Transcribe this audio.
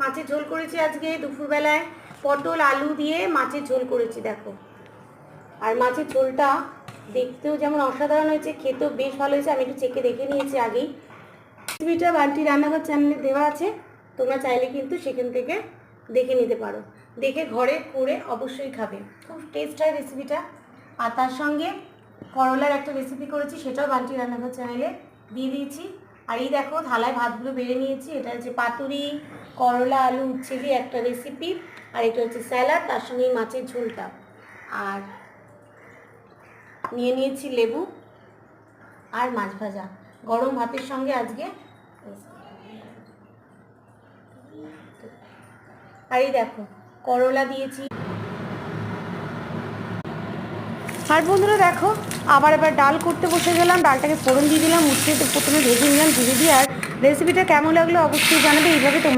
মাছের ঝোল করেছি আজকে দুপুরবেলায়, পটল আলু দিয়ে মাছের ঝোল করেছি দেখো। আর মাছের ঝোলটা দেখতেও যেমন অসাধারণ হয়েছে, খেতেও বেশ ভালো হয়েছে। আমি একটু চেখে দেখে নিয়েছি আগেই। রেসিপিটা বান্টি রান্নাঘর চ্যানেলে দেওয়া আছে, তোমরা চাইলে কিন্তু সেখান থেকে দেখে নিতে পারো। দেখে ঘরে করে অবশ্যই খাবে, খুব টেস্ট হয় রেসিপিটা। আর তার সঙ্গে করলার একটা রেসিপি করেছি, সেটাও বান্টি রান্নাঘর চ্যানেলে দিয়ে দিয়েছি। আর এই দেখো থালায় ভাতগুলো বেড়ে নিয়েছি। এটা হচ্ছে পাতুরি, করলা আলু উচ্ছে দিয়ে একটা রেসিপি, আর এটা হচ্ছে স্যালাড, তার সঙ্গে মাছের ঝোলটা। আর নিয়ে নিয়েছি লেবু আর মাছ ভাজা, গরম ভাতের সঙ্গে আজকে। আর এই দেখো করলা দিয়েছি। আর বন্ধুরা দেখো আবার ডাল করতে বসে গেলাম। ডালটাকে ফোড়ন দিয়ে দিলাম, উচ্ছে প্রথমে ভেজে নিলাম ধীরে দিয়ে। আর রেসিপিটা কেমন লাগলো অবশ্যই জানাবে। এইভাবে তোমরা